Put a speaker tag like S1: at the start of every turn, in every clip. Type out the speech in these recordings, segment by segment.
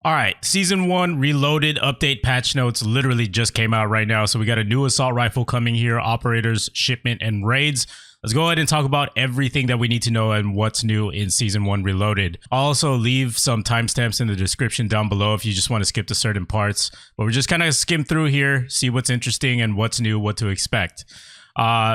S1: All right, Season 1 Reloaded update patch notes literally just came out right now. So we got a new assault rifle coming here, operators, shipment, and raids. Let's go ahead and talk about everything that we need to know and what's new in Season 1 Reloaded. I'll also leave some timestamps in the description down below if you just want to skip to certain parts. But we're just kind of skim through here, see what's interesting and what's new, what to expect.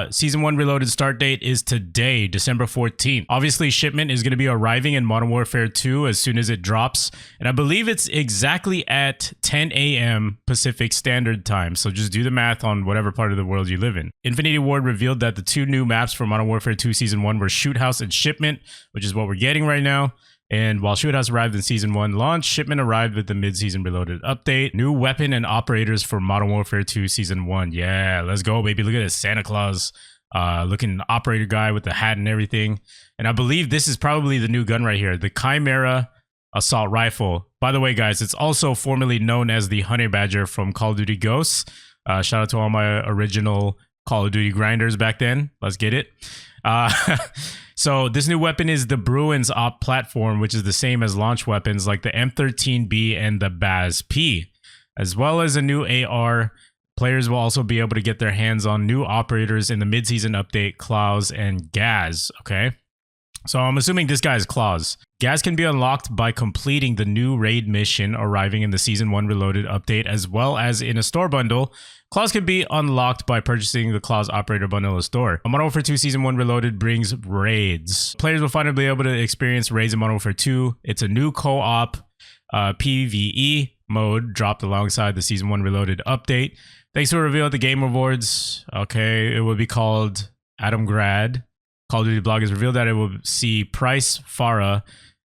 S1: Season 1 Reloaded start date is today, December 14th. Obviously, shipment is going to be arriving in Modern Warfare 2 as soon as it drops. And I believe it's exactly at 10 a.m. Pacific Standard Time. So just do the math on whatever part of the world you live in. Infinity Ward revealed that the two new maps for Modern Warfare 2 Season 1 were Shoot House and Shipment, which is what we're getting right now. And while Shoot House arrived in Season 1 launch, Shipment arrived with the mid-season Reloaded update. New weapon and operators for Modern Warfare 2 Season 1. Yeah, let's go, baby. Look at this Santa Claus looking operator guy with the hat and everything. And I believe this is probably the new gun right here, the CHIMERA assault rifle. By the way, guys, it's also formerly known as the 𝗧𝗘𝗥𝗕𝗢𝗠 from Call of Duty Ghosts. Shout out to all my original Call of Duty grinders back then. Let's get it. So this new weapon is the 𝗧𝗘𝗏𝗏 op platform, which is the same as launch weapons like the M13B and the BAZ-P, as well as a new AR. Players will also be able to get their hands on new operators in the mid-season update, 𝗧𝗨𝗥𝗕𝗢𝗠 and 𝗧𝗩, okay? So I'm assuming this guy is 𝗧𝗨𝗥𝗕𝗢𝗠. 𝗧𝗩 can be unlocked by completing the new raid mission arriving in the Season 1 Reloaded update, as well as in a store bundle. 𝗧𝗨𝗥𝗕𝗢𝗠 can be unlocked by purchasing the 𝗧𝗨𝗥 operator bundle in the store. Modern Warfare 2 Season 1 Reloaded brings raids. Players will finally be able to experience raids in Modern Warfare 2. It's a new co-op PvE mode dropped alongside the Season 1 Reloaded update. Thanks to a reveal at the Game Awards, okay, it will be called Adamgrad. Call of Duty blog has revealed that it will see Price, Farah,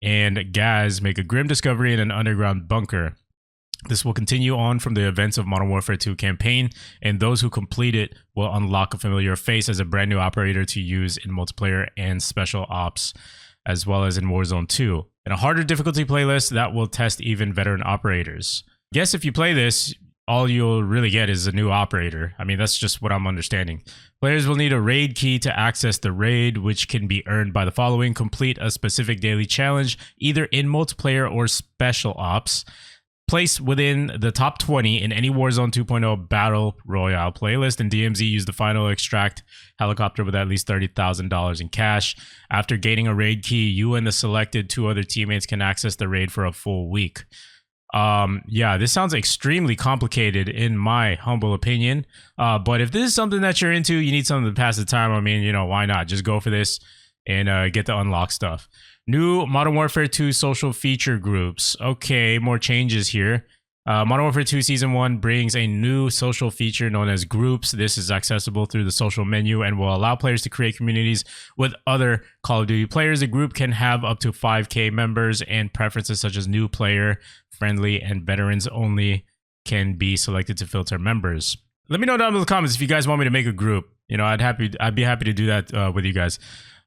S1: and 𝗧𝗩 make a grim discovery in an underground bunker. This will continue on from the events of Modern Warfare 2 campaign, and those who complete it will unlock a familiar face as a brand new operator to use in multiplayer and special ops, as well as in Warzone 2. In a harder difficulty playlist that will test even veteran operators. Guess if you play this, all you'll really get is a new operator. I mean, that's just what I'm understanding. Players will need a raid key to access the raid, which can be earned by the following. Complete a specific daily challenge, either in multiplayer or special ops. Place within the top 20 in any Warzone 2.0 Battle Royale playlist. In DMZ, use the final extract helicopter with at least $30,000 in cash. After gaining a raid key, you and the selected two other teammates can access the raid for a full week. Yeah, this sounds extremely complicated in my humble opinion. But if this is something that you're into, you need something to pass the time. I mean, you know, why not? Just go for this and get to unlock stuff. New Modern Warfare 2 social feature groups. Okay, more changes here. Modern Warfare 2 Season 1 brings a new social feature known as groups. This is accessible through the social menu and will allow players to create communities with other Call of Duty players. The group can have up to 5K members, and preferences such as new player, friendly, and veterans only can be selected to filter members. Let me know down in the comments if you guys want me to make a group. You know, I'd be happy to do that with you guys.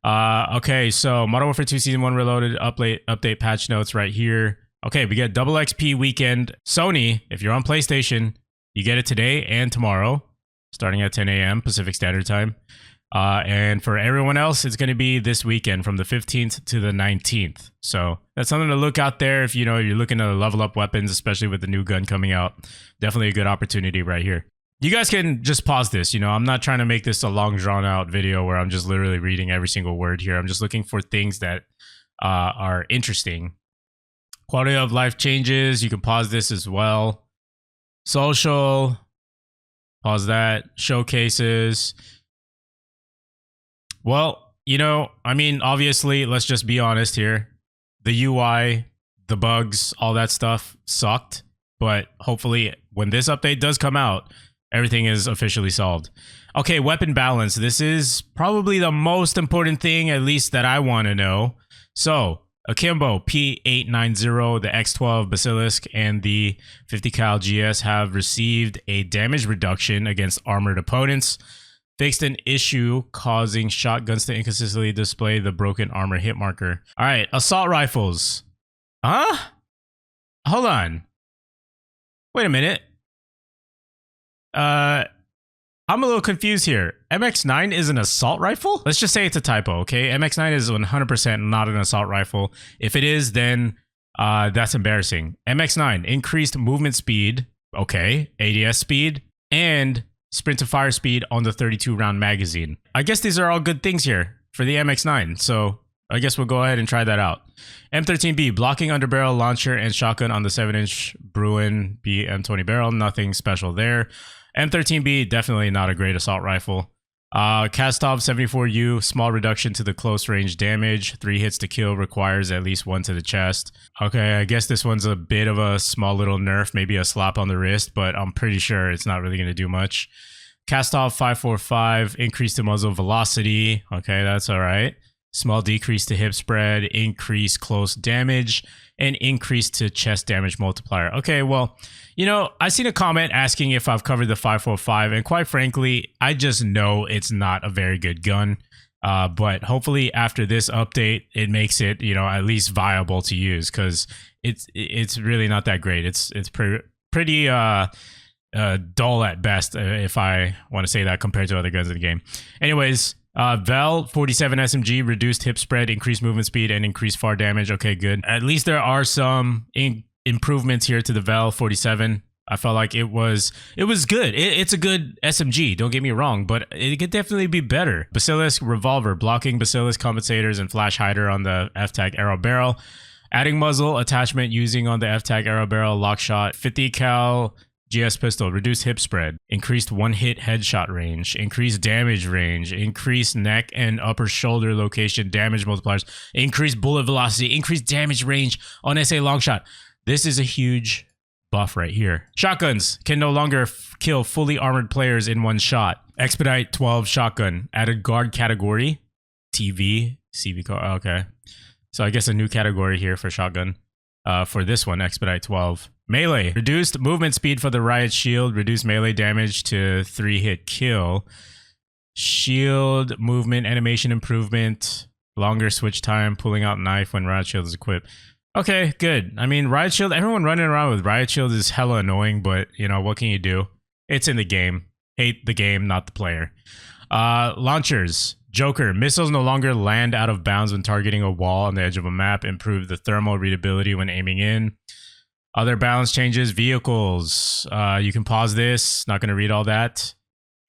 S1: Okay, so Modern Warfare 2 Season 1 Reloaded update patch notes right here. Okay, we get double XP weekend. Sony, if you're on PlayStation, you get it today and tomorrow, starting at 10 a.m. Pacific Standard Time. And for everyone else, it's going to be this weekend from the 15th to the 19th. So that's something to look out there if, you know, you're looking to level up weapons, especially with the new gun coming out. Definitely a good opportunity right here. You guys can just pause this. You know, I'm not trying to make this a long drawn out video where I'm just literally reading every single word here. I'm just looking for things that are interesting. Quality of life changes. You can pause this as well. Social. Pause that. Showcases. Well, you know, I mean, obviously, let's just be honest here. The UI, the bugs, all that stuff sucked. But hopefully, when this update does come out, everything is officially solved. Okay, weapon balance. This is probably the most important thing, at least that I want to know. So, Akimbo P890, the X12 Basilisk, and the 50 cal GS have received a damage reduction against armored opponents. Fixed an issue causing shotguns to inconsistently display the broken armor hit marker. All right, assault rifles. Huh? Hold on. Wait a minute. I'm a little confused here. MX9 is an assault rifle? Let's just say it's a typo, okay? MX9 is 100% not an assault rifle. If it is, then That's embarrassing. MX9, increased movement speed. Okay. ADS speed and sprint to fire speed on the 32 round magazine. I guess these are all good things here for the MX9. So I guess we'll go ahead and try that out. M13B, blocking underbarrel launcher and shotgun on the 7-inch Bruin B M20 barrel. Nothing special there. M13B, definitely not a great assault rifle. KASTOV 74u, small reduction to the close range damage. 3 hits to kill, requires at least 1 to the chest. Okay, I guess this one's a bit of a small little nerf, maybe a slap on the wrist, but I'm pretty sure it's not really going to do much. KASTOV 545, increase to muzzle velocity. Okay, that's all right. Small decrease to hip spread, increase close damage, and increase to chest damage multiplier. Okay, well, you know, I seen a comment asking if I've covered the 545, and quite frankly, I just know it's not a very good gun. But hopefully after this update, it makes it, you know, at least viable to use, because it's really not that great. It's pretty dull at best, if I want to say that, compared to other guns in the game. Anyways, VEL 47 SMG, reduced hip spread, increased movement speed, and increased far damage. Okay, good. At least there are some improvements here to the VEL 47. I felt like it was good. It's a good SMG, don't get me wrong, but it could definitely be better. Basilisk revolver, blocking basilisk compensators and flash hider on the F-Tag arrow barrel. Adding muzzle attachment using on the F-Tag arrow barrel lock shot. 50 cal GS pistol, reduced hip spread, increased one-hit headshot range, increased damage range, increased neck and upper shoulder location damage multipliers, increased bullet velocity, increased damage range on SA Longshot. This is a huge buff right here. Shotguns can no longer kill fully armored players in one shot. Expedite 12 shotgun, added guard category, TV, CV, okay. So I guess a new category here for shotgun. For this one, Expedite 12. Melee, reduced movement speed for the riot shield, reduced melee damage to 3-hit kill. Shield movement animation improvement, longer switch time, pulling out knife when riot shield is equipped. Okay, good. I mean, riot shield, everyone running around with riot shield is hella annoying, but you know, what can you do? It's in the game. Hate the game, not the player. Launchers. Joker, missiles no longer land out of bounds when targeting a wall on the edge of a map. Improve the thermal readability when aiming in. Other balance changes. Vehicles. You can pause this. Not going to read all that.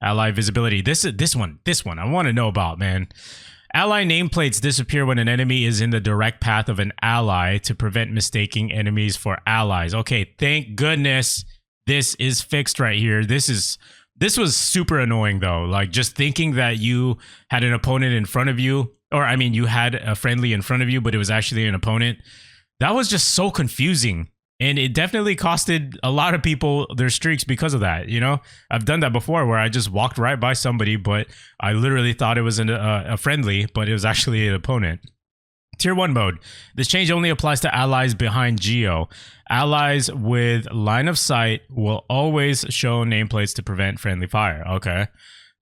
S1: Ally visibility. This one I want to know about, man. Ally nameplates disappear when an enemy is in the direct path of an ally to prevent mistaking enemies for allies. Okay, thank goodness this is fixed right here. This was super annoying though. Like, just thinking that you had an opponent in front of you, or I mean, you had a friendly in front of you, but it was actually an opponent. That was just so confusing. And it definitely costed a lot of people their streaks because of that. You know, I've done that before where I just walked right by somebody, but I literally thought it was a friendly, but it was actually an opponent. Tier 1 mode. This change only applies to allies behind Geo. Allies with line of sight will always show nameplates to prevent friendly fire. Okay.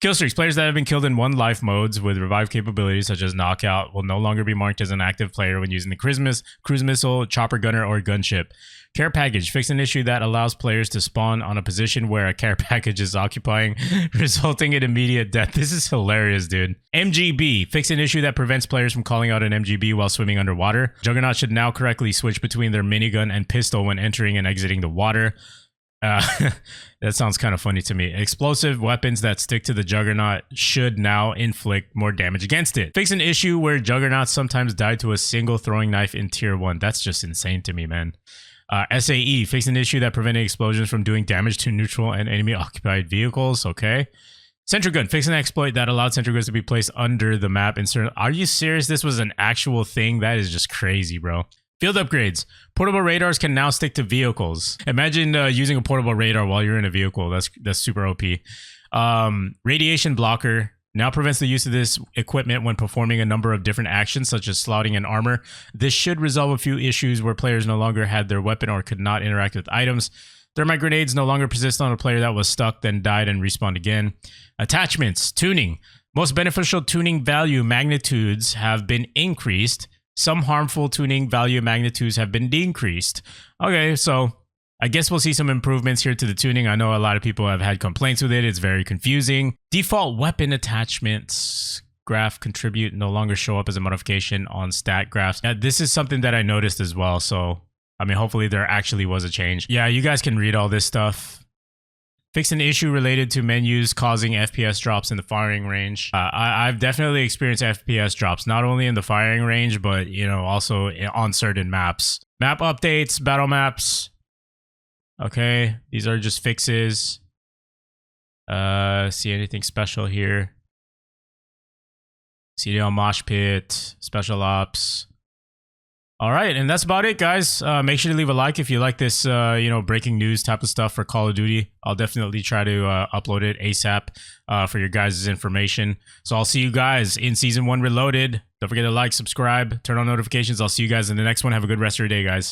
S1: Kill streaks. Players that have been killed in one life modes with revive capabilities such as knockout will no longer be marked as an active player when using the cruise missile, chopper gunner, or gunship. Care package. Fix an issue that allows players to spawn on a position where a care package is occupying, resulting in immediate death. This is hilarious, dude. MGB. Fix an issue that prevents players from calling out an MGB while swimming underwater. Juggernaut should now correctly switch between their minigun and pistol when entering and exiting the water. That sounds kind of funny to me. Explosive weapons that stick to the Juggernaut should now inflict more damage against it. Fix an issue where Juggernauts sometimes die to a single throwing knife in Tier 1. That's just insane to me, man. SAE. Fix an issue that prevented explosions from doing damage to neutral and enemy occupied vehicles. Okay. Sentry gun. Fix an exploit that allowed sentry guns to be placed under the map. Are you serious? This was an actual thing? That is just crazy, bro. Field upgrades. Portable radars can now stick to vehicles. Imagine using a portable radar while you're in a vehicle. That's super OP. Radiation blocker now prevents the use of this equipment when performing a number of different actions, such as slotting and armor. This should resolve a few issues where players no longer had their weapon or could not interact with items. Thermite grenades no longer persist on a player that was stuck, then died and respawned again. Attachments. Tuning. Most beneficial tuning value magnitudes have been increased. Some harmful tuning value magnitudes have been decreased. Okay, so I guess we'll see some improvements here to the tuning. I know a lot of people have had complaints with it. It's very confusing. Default weapon attachments graph contribute no longer show up as a modification on stat graphs. Now, this is something that I noticed as well. So I mean, hopefully there actually was a change. Yeah, you guys can read all this stuff. Fix an issue related to menus causing FPS drops in the firing range. I've definitely experienced FPS drops, not only in the firing range, but, you know, also on certain maps. Map updates, battle maps. Okay, these are just fixes. See anything special here? CDL Mosh Pit, Special Ops. All right, and that's about it, guys. Make sure to leave a like if you like this, you know, breaking news type of stuff for Call of Duty. I'll definitely try to upload it ASAP for your guys' information. So I'll see you guys in Season 1 Reloaded. Don't forget to like, subscribe, turn on notifications. I'll see you guys in the next one. Have a good rest of your day, guys.